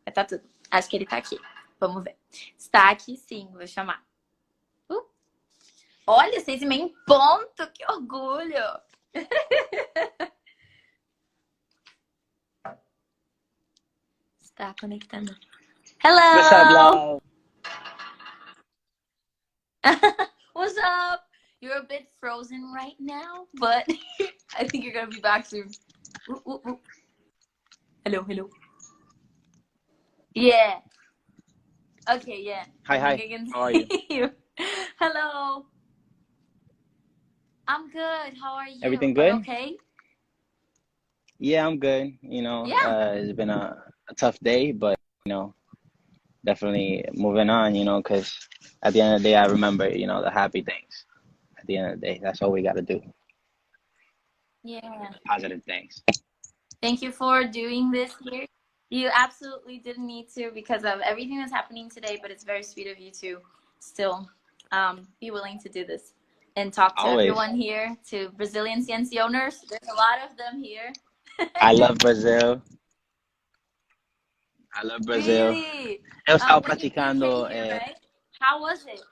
Mas tá tudo. Acho que ele tá aqui. Vamos ver. Está aqui sim, vou chamar. Olha, 6h30 em ponto, que orgulho! Está conectando. Hello! What's up, love? What's up? You're a bit frozen right now, but I think you're gonna be back soon. Ooh, ooh, ooh. Hello, hello. Yeah. Okay, yeah. Hi, I hi. think I can How are see you? Hello. I'm good. How are you? Everything Are you good? okay? Yeah, I'm good. You know, Yeah. it's been a tough day, but, you know, definitely moving on, you know, because at the end of the day, I remember, you know, the happy things. At the end of the day, that's all we got to do. Yeah. Positive things. Thank you for doing this here. You absolutely didn't need to because of everything that's happening today, but it's very sweet of you to still be willing to do this and talk to Always. everyone here, to Brazilian CNC owners. There's a lot of them here. I love Brazil. I love Brazil. Really? Eu estava When you praticando. came here, right? How was it?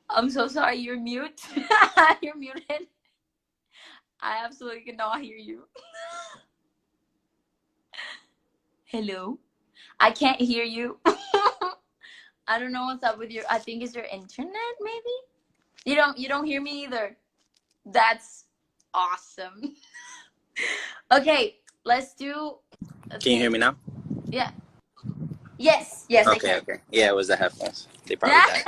I'm so sorry, you're mute. You're muted. I absolutely cannot hear you. Hello? I can't hear you. I don't know what's up with your, I think it's your internet, maybe? You don't hear me either. That's awesome. Okay, let's do. Can you hear me now? Yeah. Yes, Okay, I can. okay. Yeah, it was the headphones. They probably died.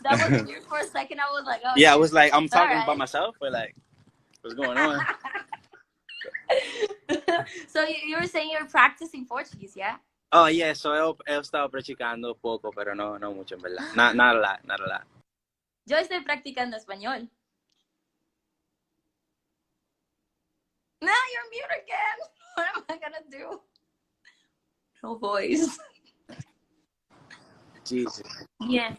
That was weird for a second. I was like, oh. Yeah, I was like, I'm talking right. by myself, or like, what's going on? So you were saying you're practicing Portuguese, yeah? Oh, yeah, so eu estaba practicando poco, pero no mucho, en verdad. Not a lot, not a lot. Yo estoy practicando español. No, you're mute again. What am I gonna do? No voice. Jesus. Yeah.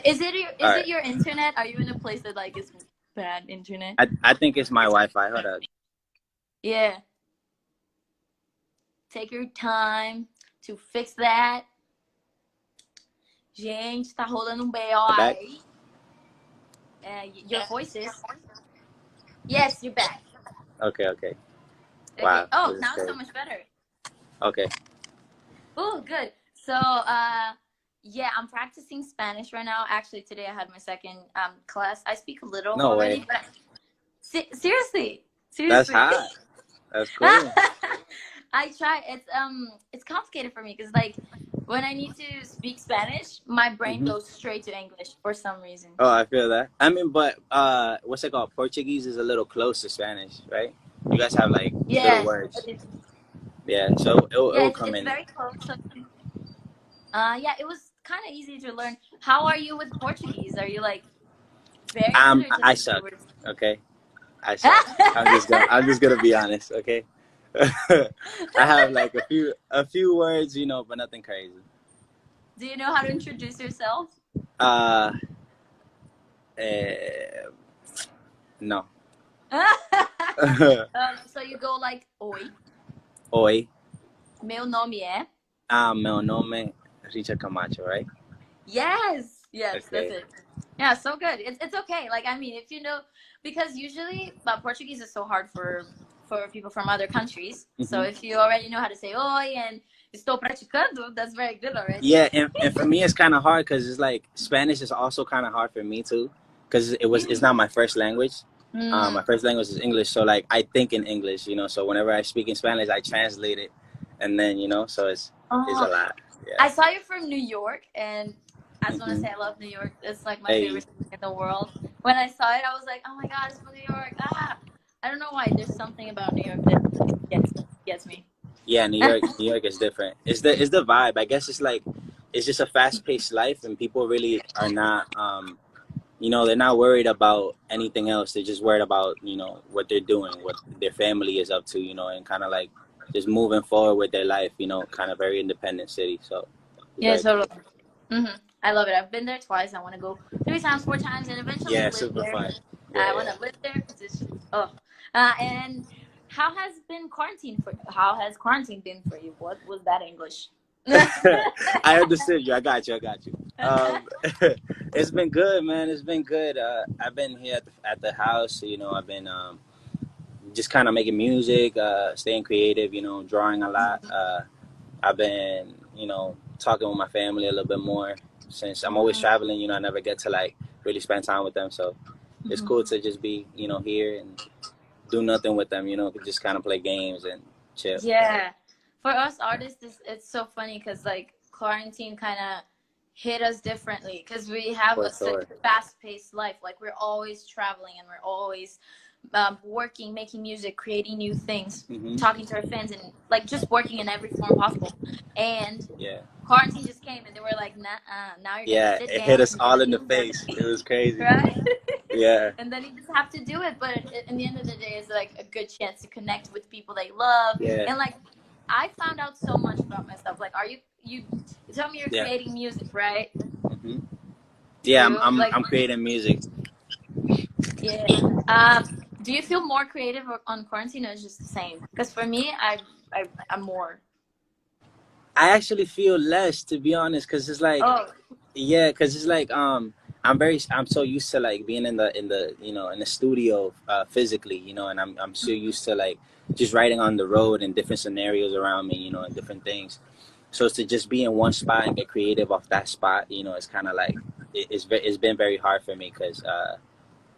Is it your internet? Are you in a place that like is bad internet? I think it's my Wi-Fi. Hold up. Yeah. Take your time to fix that. Gente, tá rolando BO aí. Your voice is. Yes, you're back. Okay. Wow. Oh, now it's so much better. Okay. Oh, good. So, yeah, I'm practicing Spanish right now. Actually, today I had my second class. I speak a little already. Way. But seriously. That's hot. That's cool. I try. It's complicated for me because like when I need to speak Spanish, my brain goes straight to English for some reason. Oh, I feel that. I mean, but what's it called? Portuguese is a little close to Spanish, right? You guys have like little words. Yeah, so it'll come in. It's very close. Yeah, it was kind of easy to learn. How are you with Portuguese? Are you like very good? I suck. Okay, I suck. I'm just gonna be honest. Okay, I have like a few words, you know, but nothing crazy. Do you know how to introduce yourself? No. So you go like oi. Oi. Meu nome é. Meu nome é Camacho, right? Yes, okay. That's it. Yeah, so good. It's okay. Like, I mean, if you know, because usually Portuguese is so hard for people from other countries. So if you already know how to say oi and estou praticando, that's very good already. Yeah, and for me it's kind of hard because it's like Spanish is also kind of hard for me too, because it's not my first language. My first language is English, so like I think in English, you know. So whenever I speak in Spanish, I translate it, and then you know, so it's a lot. Yeah. I saw you from New York, and I just want to say I love New York. It's like my favorite city in the world. When I saw it, I was like, oh my god, it's from New York. I don't know why. There's something about New York that gets me. Yeah, New York is different. It's the vibe. I guess it's like it's just a fast-paced life, and people really are not you know, they're not worried about anything else. They're just worried about, you know, what they're doing, what their family is up to, you know, and kind of like just moving forward with their life, you know, kind of very independent city. So yeah, totally. I love it. I've been there twice. I want to go 3 times, 4 times, and eventually live super there. fun. I want to live there because it's just and how has quarantine been for you? What was that English? I understood you. I got you. It's been good, man. It's been good. I've been here at the house. You know, I've been just kind of making music, staying creative. You know, drawing a lot. I've been, you know, talking with my family a little bit more since I'm always traveling. You know, I never get to like really spend time with them. So it's cool to just be, you know, here and do nothing with them. You know, just kind of play games and chill. Yeah. For us artists, it's so funny because like quarantine kind of hit us differently because we have such a fast-paced life. Like we're always traveling and we're always working, making music, creating new things, talking to our fans, and like just working in every form possible. And quarantine just came and they were like, nah, now you're gonna sit down. It hit us all in the face. It was crazy. Right? Yeah. And then you just have to do it. But in the end of the day, it's like a good chance to connect with people they love. Yeah. And like I found out so much about myself. Like, you tell me you're creating music, right? Yeah, I'm creating music. Yeah. Do you feel more creative on quarantine, or is it just the same? Because for me, I'm more. I actually feel less, to be honest, because it's like, because it's like I'm so used to like being in the you know, in the studio physically, you know, and I'm so used to like just writing on the road and different scenarios around me, you know, and different things. So to just be in one spot and get creative off that spot, you know, it's kind of like it's been very hard for me because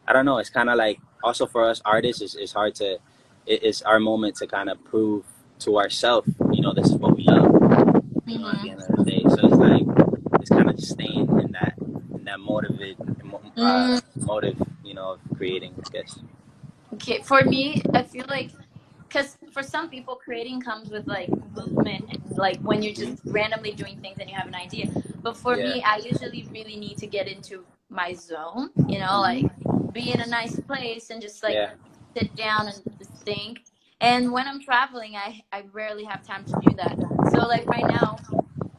I don't know, it's kind of like also for us artists, it's hard to it's our moment to kind of prove to ourselves, you know, this is what we love, you know, at the end of the day. So it's like it's kind of just staying in that motive, you know, of creating, I guess. Okay, for me, I feel like, because for some people, creating comes with like movement and like when you're just randomly doing things and you have an idea. But for me, I usually really need to get into my zone, you know, like be in a nice place and just like sit down and just think. And when I'm traveling, I rarely have time to do that. So like right now,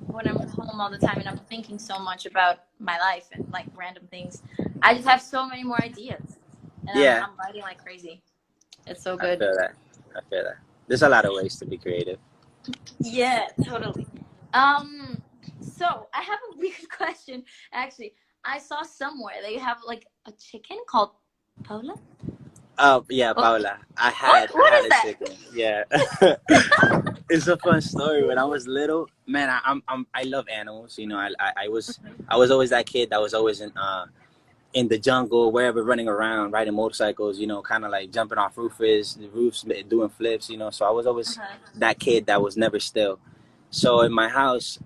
when I'm home all the time and I'm thinking so much about my life and like random things, I just have so many more ideas. And I'm writing like crazy. It's so good. I feel that. There's a lot of ways to be creative. Yeah, totally. So I have a weird question. Actually, I saw somewhere they have like a chicken called Paula. Oh yeah, Paula. I had a chicken. Yeah. It's a fun story. When I was little, man, I love animals. You know, I was always that kid that was always in the jungle, wherever, running around, riding motorcycles, you know, kind of like jumping off roofs, doing flips, you know. So I was always that kid that was never still. So in my house,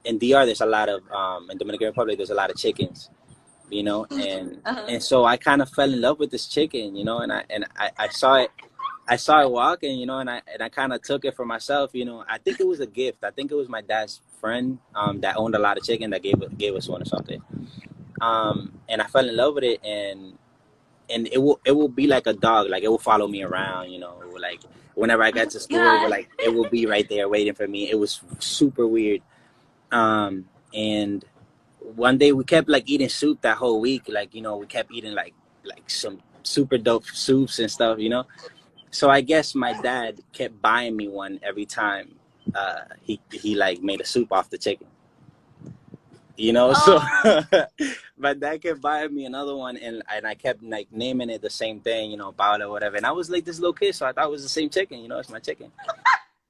in DR, there's a lot of, in Dominican Republic, there's a lot of chickens, you know, and so I kind of fell in love with this chicken, you know, and I saw it walking, you know, and I kind of took it for myself, you know. I think it was a gift. I think it was my dad's friend that owned a lot of chicken that gave us one or something. And I fell in love with it, and it will be like a dog, like it will follow me around, you know, like whenever I got to school, it will be right there waiting for me. It was super weird. And one day we kept like eating soup that whole week, like, you know, we kept eating like some super dope soups and stuff, you know. So I guess my dad kept buying me one every time he like made a soup off the chicken. You know, so my dad kept buying me another one, and I kept like naming it the same thing, you know, Paula, whatever. And I was like this little kid, so I thought it was the same chicken, you know, it's my chicken.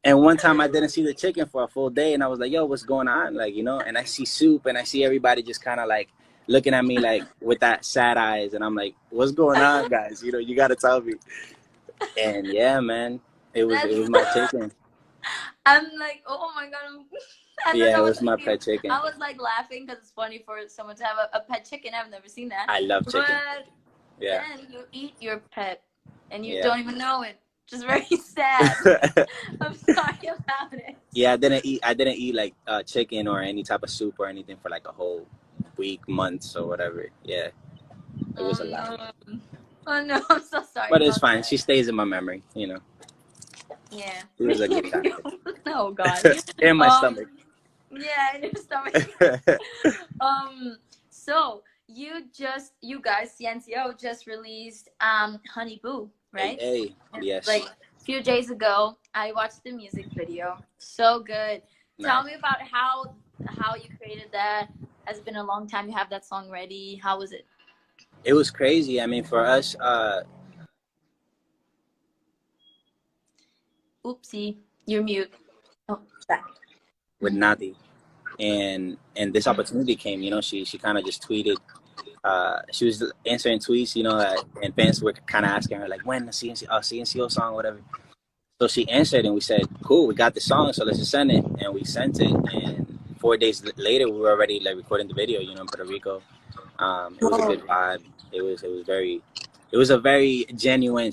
And one time I didn't see the chicken for a full day, and I was like, yo, what's going on? Like, you know, and I see soup, and I see everybody just kind of like looking at me like with that sad eyes, and I'm like, what's going on, guys? You know, you got to tell me. And yeah, man, it was my chicken. I'm like, oh my God. Yeah, it was my pet chicken. I was like laughing because it's funny for someone to have a pet chicken. I've never seen that. I love chicken. But then you eat your pet and you don't even know it. Just very sad. I'm sorry about it. Yeah, I didn't eat like chicken or any type of soup or anything for like a whole week, months or whatever. Yeah, it was a lot. Oh no, I'm so sorry. But it's fine. She stays in my memory, you know. Yeah. It was a good time. Oh God. In my stomach. Yeah, in your stomach. So you guys, CNCO just released Honey Boo, right? Hey, yes. Like a few days ago, I watched the music video. So good. Nice. Tell me about how you created that. Has it been a long time you have that song ready? How was it? It was crazy. I mean, for us, oopsie, you're mute. Oh, back. With Nati, and this opportunity came. You know, she kind of just tweeted. She was answering tweets, you know, and fans were kind of asking her like, when the CNCO song, whatever. So she answered, and we said, cool, we got the song, so let's just send it. And we sent it, and 4 days later, we were already like recording the video, you know, in Puerto Rico. It was a good vibe. It was a very genuine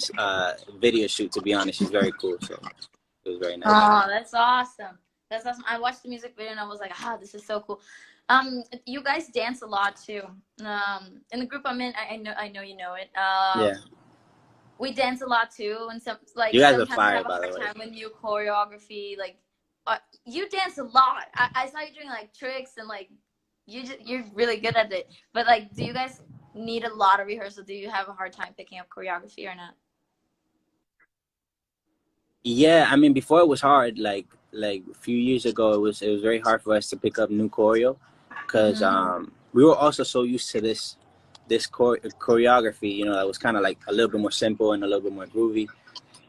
video shoot, to be honest. She's very cool, so it was very nice. Oh, that's awesome. That's awesome. I watched the music video and I was like, this is so cool. You guys dance a lot too. In the group I'm in, I know you know it. Yeah. We dance a lot too, and some like you guys are sometimes fire, have a by the hard way. time with new choreography. Like, you dance a lot. I saw you doing like tricks and like you're really good at it. But like, do you guys need a lot of rehearsal? Do you have a hard time picking up choreography or not? Yeah, I mean, before it was hard. Like a few years ago, it was very hard for us to pick up new choreo, because we were also so used to this choreography, you know, that was kind of like a little bit more simple and a little bit more groovy.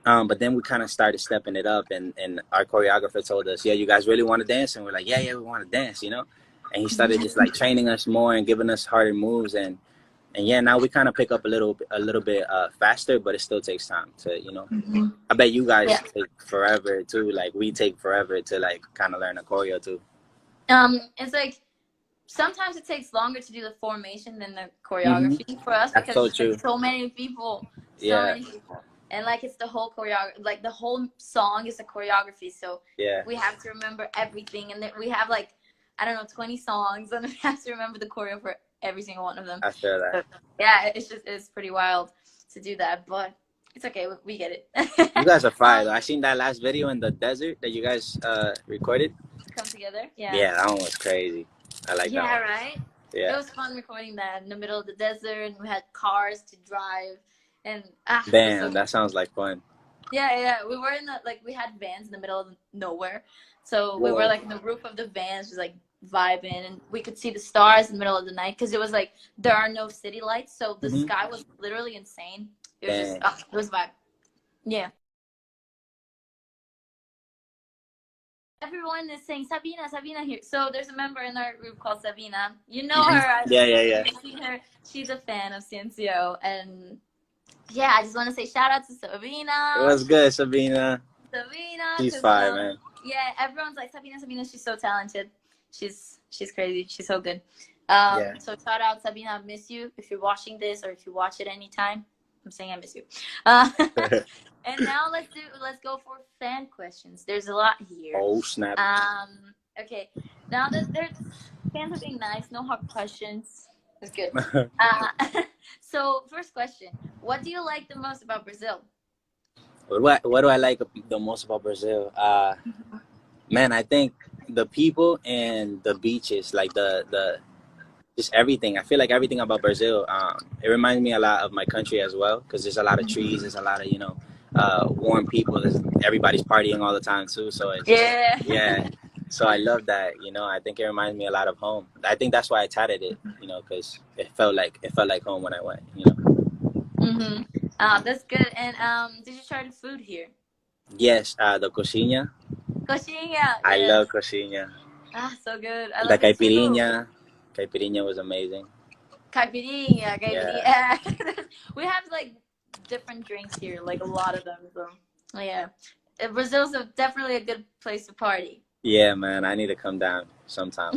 But then we kind of started stepping it up, and our choreographer told us, yeah, you guys really want to dance? And we're like, yeah, we want to dance, you know? And he started just like training us more and giving us harder moves. And yeah, now we kind of pick up a little bit faster, but it still takes time to, you know. I bet you guys take forever too. Like, we take forever to like kind of learn a choreo too. It's like, sometimes it takes longer to do the formation than the choreography for us, because so true. Like, so many people. Many people. And like, it's the whole choreography, like the whole song is a choreography. So we have to remember everything. And then we have like, I don't know, 20 songs, and we have to remember the choreo for every single one of them. I feel that. So, yeah, it's pretty wild to do that, but it's okay. We get it. You guys are fire though. I seen that last video in the desert that you guys recorded. Come together. Yeah. Yeah, that one was crazy. I like that. Yeah, one. right? Yeah. It was fun recording that in the middle of the desert, and we had cars to drive, and damn, that sounds like fun. Yeah. We were in we had vans in the middle of nowhere, so we were like in the roof of the vans, just like vibing, and we could see the stars in the middle of the night, because it was like there are no city lights, so the sky was literally insane. It was just it was vibe. Yeah. Everyone is saying Sabina here. So there's a member in our group called Sabina. You know her. Yeah. You've seen her. She's a fan of CNCO, and yeah, I just want to say shout out to Sabina. It was good, Sabina. She's fire, man. Yeah, everyone's like Sabina. She's so talented. She's crazy. She's so good. So shout out, Sabina. I miss you. If you're watching this, or if you watch it anytime, I'm saying I miss you. And now let's go for fan questions. There's a lot here. Oh snap. Okay. Now that there's fans are being nice, no hard questions. That's good. So first question: what do you like the most about Brazil? What do I like the most about Brazil? Man, I think the people and the beaches, like the just everything. I feel like everything about Brazil, it reminds me a lot of my country as well, because there's a lot of trees, there's a lot of, you know, warm people. Everybody's partying all the time too, so it's yeah. So I love that, you know. I think it reminds me a lot of home. I think that's why I tatted it, you know, because it felt like home when I went, you know. That's good. And did you try the food here? Yes, the coxinha. Coxinha. I love coxinha. So good. I The love it too. caipirinha. Caipirinha was amazing. Caipirinha. Yeah. We have like different drinks here, like a lot of them. So yeah, Brazil's definitely a good place to party. Yeah, man, I need to come down sometime.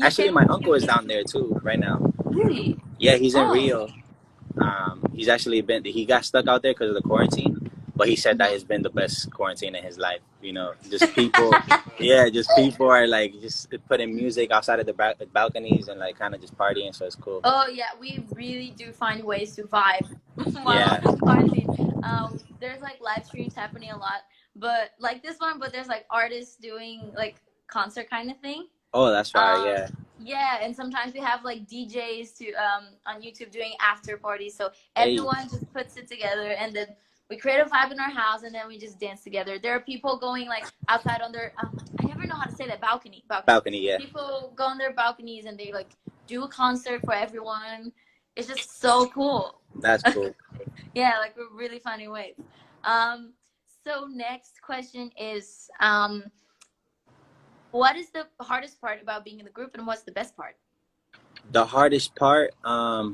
Actually, my uncle is down there too right now. Really? Yeah, he's in Rio. He's actually he got stuck out there because of the quarantine. but he said that it's been the best quarantine in his life. You know, just people, yeah, just people are like just putting music outside of the balconies and like kind of just partying. So it's cool. Oh yeah, we really do find ways to vibe while Yeah. on quarantine. There's like live streams happening a lot, but like this one, but there's like artists doing like concert kind of thing. Oh, that's right. Yeah. Yeah, and sometimes we have like DJs to on YouTube doing after parties. So everyone just puts it together, and then we create a vibe in our house, and then we just dance together. There are people going like outside on their I never know how to say that, balcony. Balcony, yeah. People go on their balconies and they like do a concert for everyone. It's just so cool. That's cool. Yeah, like we're really finding ways. So next question is what is the hardest part about being in the group, and what's the best part? The hardest part, I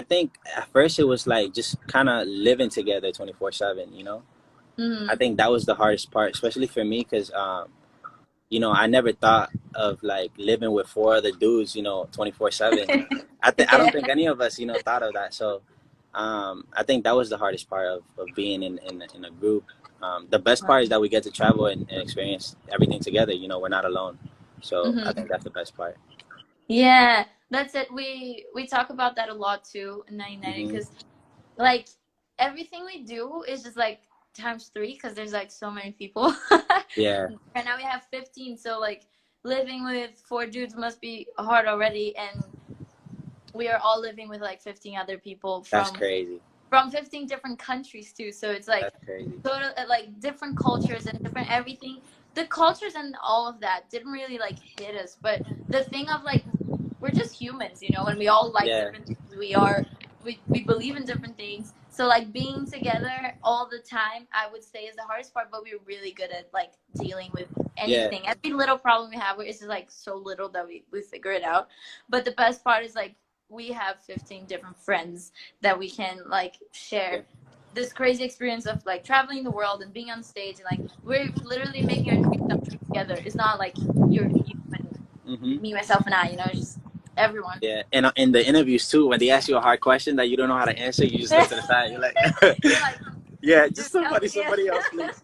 think at first it was like just kind of living together 24/7, you know? I think that was the hardest part, especially for me, because, you know, I never thought of like living with 4 other dudes, you know, 24/7. I don't think any of us, you know, thought of that. So I think that was the hardest part of being in a group. The best part is that we get to travel and experience everything together. You know, we're not alone. So I think that's the best part. Yeah, that's it. We talk about that a lot too in 1990, because like everything we do is just like ×3, because there's like so many people. Yeah. And now we have 15, so like living with 4 dudes must be hard already, and we are all living with like 15 other people That's crazy. From 15 different countries too. So it's like total, like different cultures and different everything. The cultures and all of that didn't really like hit us, but the thing of like we're just humans, you know, and we all like different things. We believe in different things. So like being together all the time, I would say, is the hardest part, but we're really good at like dealing with anything. Every little problem we have, it's just like so little that we figure it out. But the best part is like we have 15 different friends that we can like share this crazy experience of like traveling the world and being on stage, and like we're literally making our dreams come true together. It's not like you and me, myself, and I, you know, it's just everyone. Yeah, and in the interviews too, when they ask you a hard question that you don't know how to answer, you just look to the side. You're like, yeah, just somebody else, please.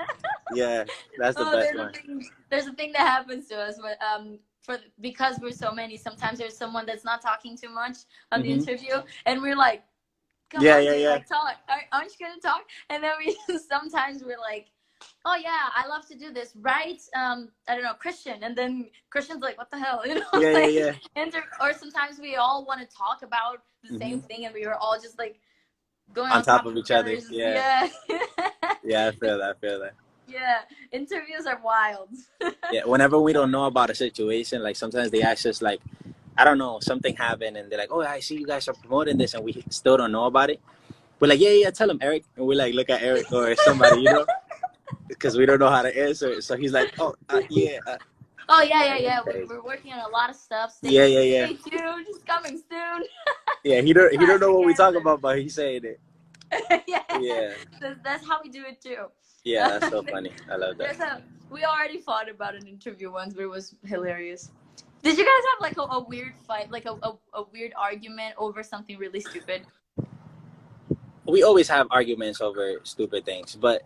Yeah, that's the best one. There's a thing that happens to us, but because we're so many, sometimes there's someone that's not talking too much on the interview, and we're like, come on, dude, like, talk. Aren't you gonna talk? And then sometimes we're like, oh yeah, I love to do this, right? I don't know, Christian, and then Christian's like, what the hell, you know? Or sometimes we all want to talk about the same thing, and we were all just like going on top of each other. Yeah, I feel that. Yeah, interviews are wild. Yeah, whenever we don't know about a situation, like sometimes they ask us like, I don't know, something happened, and they're like, oh, I see you guys are promoting this, and we still don't know about it. We're like, yeah, tell him, Eric. And we like look at Eric or somebody, you know, because we don't know how to answer it. So he's like, oh, yeah. Oh, yeah. We're working on a lot of stuff. Stay tuned. It's coming soon. Yeah, he don't know what we talk about, but he's saying it. Yeah. That's how we do it too. Yeah, that's so funny. I love that. We already fought about an interview once, but it was hilarious. Did you guys have like a weird fight, like a weird argument over something really stupid? We always have arguments over stupid things, but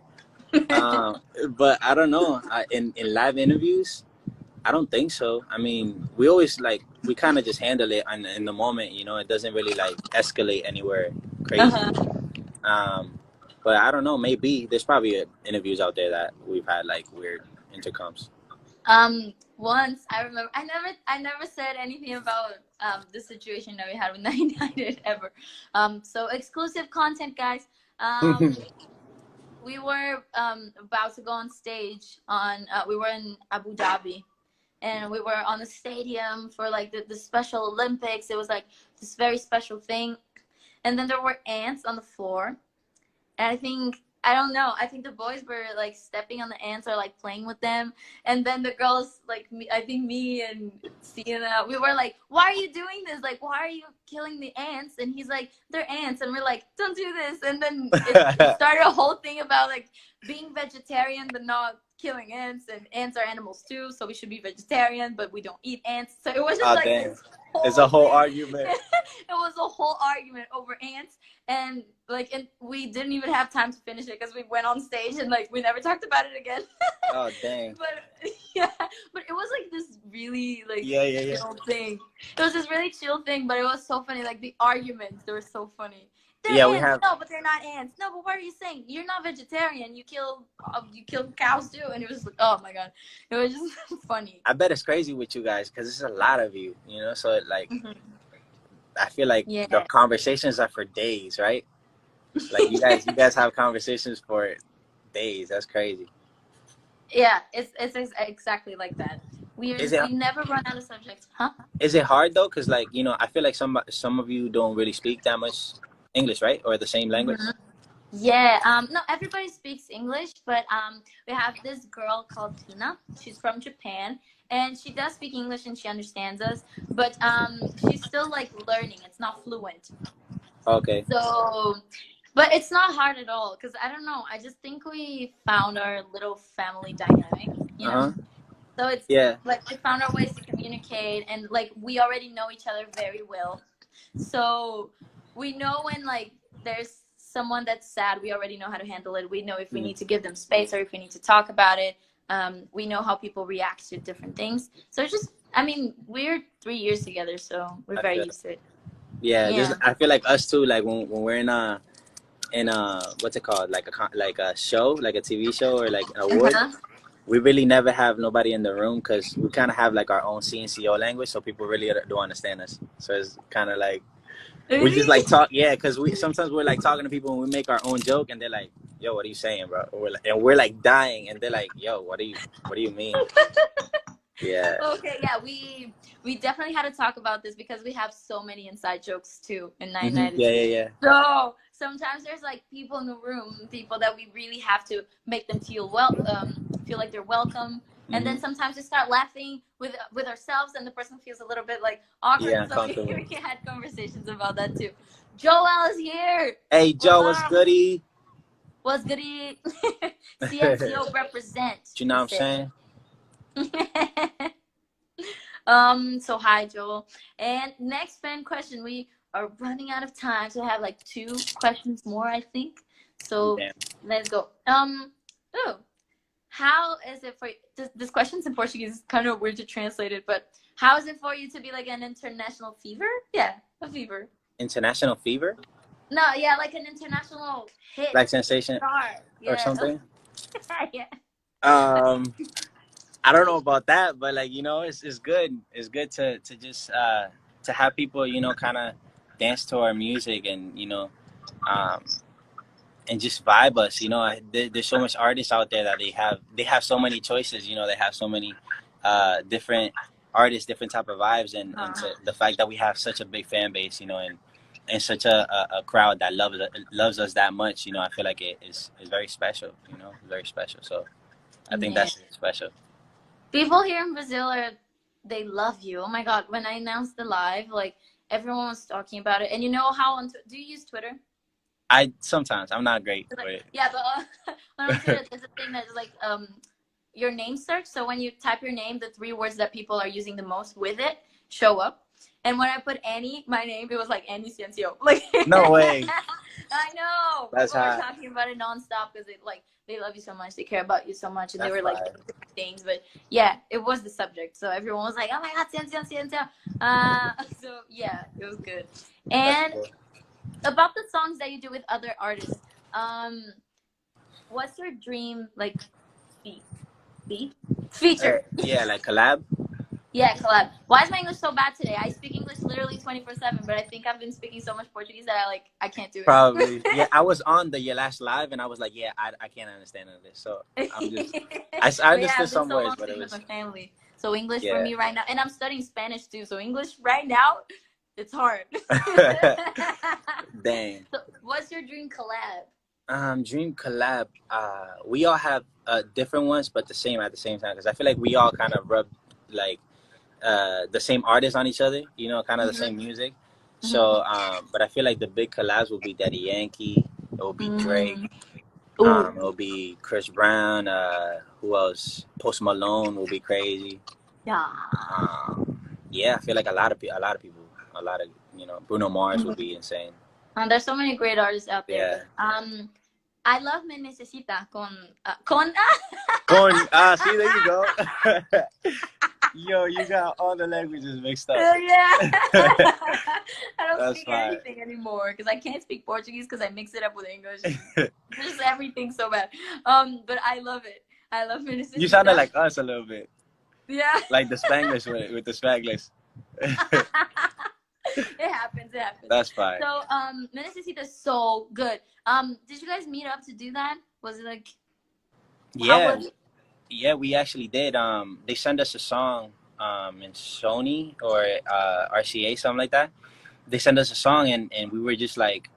I don't know. In live interviews, I don't think so. I mean, we always like, we kind of just handle it in the moment, you know. It doesn't really like escalate anywhere crazy. But I don't know, maybe there's probably interviews out there that we've had like weird intercoms. Once I remember, I never said anything about the situation that we had with 99 ever. So exclusive content, guys. We were about to go on stage on we were in Abu Dhabi, and we were on the stadium for like the Special Olympics. It was like this very special thing, and then there were ants on the floor. And I don't know, I think the boys were like stepping on the ants or like playing with them. And then the girls, like me and Sienna, we were like, why are you doing this? Like, why are you killing the ants? And he's like, they're ants. And we're like, don't do this. And then it started a whole thing about like being vegetarian but not killing ants, and ants are animals too, so we should be vegetarian, but we don't eat ants. So it was just like this it's a whole thing. argument. It was a whole argument over ants, and like, and we didn't even have time to finish it because we went on stage and like we never talked about it again. Oh dang. But yeah, but it was like this really like yeah chill thing. It was this really chill thing, but it was so funny. Like the arguments, they were so funny. They're Yeah, ants. we have. No, but they're not ants. No, but what are you saying? You're not vegetarian. You kill cows too. And it was like, oh my god, it was just funny. I bet it's crazy with you guys because there's a lot of you, you know. So like, I feel like the conversations are for days, right? Like you guys have conversations for days. That's crazy. Yeah, it's exactly like that. We never run out of subjects, huh? Is it hard though? Cause like, you know, I feel like some of you don't really speak that much English, right? Or the same language? Yeah, no, everybody speaks English, but we have this girl called Tina. She's from Japan, and she does speak English and she understands us, but she's still like learning. It's not fluent. Okay. So, but it's not hard at all, because I don't know. I just think we found our little family dynamic, you know? So it's like we found our ways to communicate, and like we already know each other very well. So we know when like there's someone that's sad, we already know how to handle it. We know if we need to give them space or if we need to talk about it. We know how people react to different things. So it's just, I mean, we're 3 years together, so we're very used to it. Yeah, just, I feel like us too. Like when we're in a what's it called, like a show, like a TV show or like an award. We really never have nobody in the room because we kind of have like our own CNCO language, so people really don't understand us. So it's kind of like we just like talk, because sometimes we're like talking to people and we make our own joke and they're like, "Yo, what are you saying, bro?" And we're like dying and they're like, "Yo, what do you mean?" Yeah. Okay, yeah, we definitely had to talk about this because we have so many inside jokes too in 992. Yeah. So sometimes there's like people in the room, people that we really have to make them feel like they're welcome. And then sometimes we start laughing with ourselves, and the person feels a little bit like awkward. Yeah, so we had conversations about that too. Joel is here. Hey, Joe, what's goody? What's goody? CNCO represent. You know what I'm saying? So hi, Joel. And next fan question. We are running out of time, so I have like 2 questions more, I think. So let's go. How is it for you? This question's in Portuguese. It's kind of weird to translate it, but how is it for you to be like an international fever? Yeah, a fever. International fever? No, yeah, like an international hit. Like sensation or something? Yeah. I don't know about that, but like, you know, it's good. It's good to just to have people, you know, kind of dance to our music and, you know, and just vibe us, you know. There's so much artists out there that they have so many choices, you know. They have so many different artists, different type of vibes, and the fact that we have such a big fan base, you know, and such a crowd that loves us that much, you know. I feel like it is very special, you know, very special. So I think that's special. People here in Brazil they love you. Oh my god, when I announced the live, like everyone was talking about it. And you know how do you use Twitter? Sometimes I'm not great with it. Yeah, but when on Twitter, there's a thing that's like your name search. So when you type your name, the 3 words that people are using the most with it show up. And when I put Annie, my name, it was like Annie CNCO. Like no way. I know. That's people were talking about it nonstop because they love you so much, they care about you so much, and they were like different things. But yeah, it was the subject, so everyone was like, "Oh my god, CNCO." So yeah, it was good. And about the songs that you do with other artists, what's your dream like feature? Yeah, like collab. Yeah, collab. Why is my English so bad today? I speak English literally 24/7, but I think I've been speaking so much Portuguese that I can't do it. Probably. Yeah, I was on your last live and I was like, yeah, I can't understand none of this. So I'm just I understood some words, but it was my family. So English for me right now, and I'm studying Spanish too. So English right now, it's hard. Dang. So what's your dream collab? Dream collab. We all have different ones, but at the same time, because I feel like we all kind of rub like the same artists on each other, you know, kind of the same music. So but I feel like the big collabs will be Daddy Yankee, it will be Drake, It'll be Chris Brown. Who else? Post Malone will be crazy. Yeah. Yeah, I feel like a lot of people, Bruno Mars will be insane. There's so many great artists out there. Yeah. I love Me Necesita con see, there you go. Yo, you got all the languages mixed up. Yeah. I don't That's speak fine. anything anymore because I can't speak Portuguese because I mix it up with English. Just everything so bad. But I love it. I love Me Necesita. You sounded like us a little bit. Yeah. Like the Spanglish with the Spanglish. It happens. That's fine. So, Me Necesita is so good. Did you guys meet up to do that? Was it like? Yeah, we actually did. They sent us a song in Sony or RCA, something like that. They sent us a song and we were just like,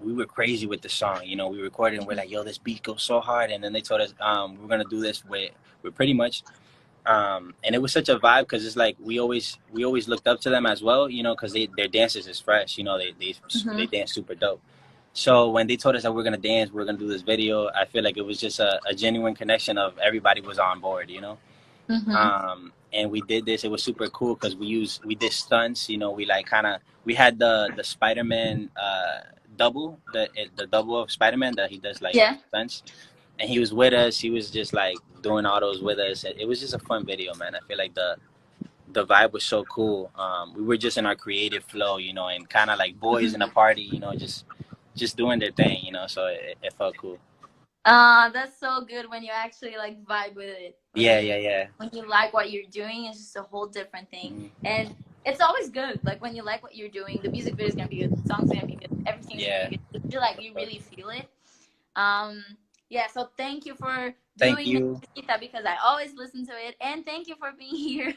we were crazy with the song. You know, we recorded and we're like, yo, this beat goes so hard. And then they told us we're gonna do this with Pretty Much. And it was such a vibe because it's like we always looked up to them as well, you know, because their dances is fresh, you know, they dance super dope. So when they told us that we're gonna dance, we're gonna do this video, I feel like it was just a genuine connection of everybody was on board, you know. And we did this. It was super cool because we did stunts, you know. We had the Spider-Man double, the double of Spider-Man that he does like stunts. And he was with us. He was just like doing all those with us. It was just a fun video, man. I feel like the vibe was so cool. We were just in our creative flow, you know, and kind of like boys in a party, you know, just doing their thing, you know. So it felt cool. That's so good when you actually like vibe with it. Yeah. When you like what you're doing, it's just a whole different thing. And it's always good. Like when you like what you're doing, the music video is gonna be good, the song's gonna be good, everything's gonna be good. You really feel it. Yeah, so thank you for doing it because I always listen to it, and thank you for being here.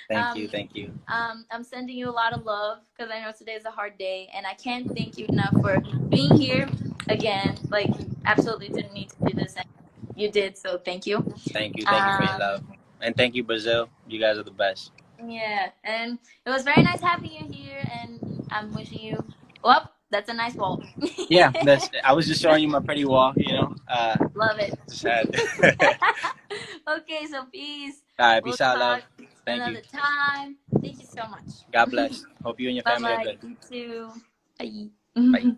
Thank you. I'm sending you a lot of love because I know today is a hard day, and I can't thank you enough for being here again. Like, absolutely didn't need to do this, and you did, so thank you. Thank you for your love, and thank you, Brazil. You guys are the best. Yeah, and it was very nice having you here, and I'm wishing you. Well, that's a nice wall. Yeah, I was just showing you my pretty wall, you know. Love it. Sad. Okay, so peace. All right, peace out, love. Thank another you. Time. Thank you so much. God bless. Hope you and your family are Bye-bye. good. You too. Bye. Bye.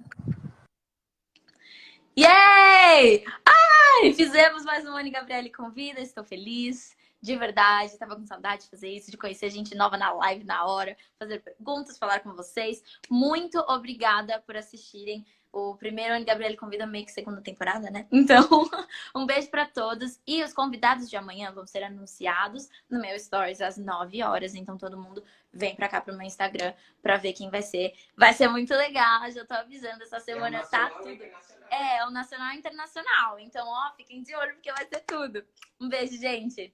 Yay! Ai! Fizemos mais um Ano Gabrielly Convida. Estou feliz. De verdade, estava com saudade de fazer isso, de conhecer gente nova na live, na hora, fazer perguntas, falar com vocês. Muito obrigada por assistirem o primeiro Ano Gabrielly Convida, meio que segunda temporada, né? Então, um beijo para todos. E os convidados de amanhã vão ser anunciados no meu Stories às 9 horas. Então, todo mundo vem para cá pro meu Instagram para ver quem vai ser. Vai ser muito legal, já tô avisando. Essa semana tá tudo. É o nacional e internacional. Então, ó, fiquem de olho porque vai ser tudo. Um beijo, gente.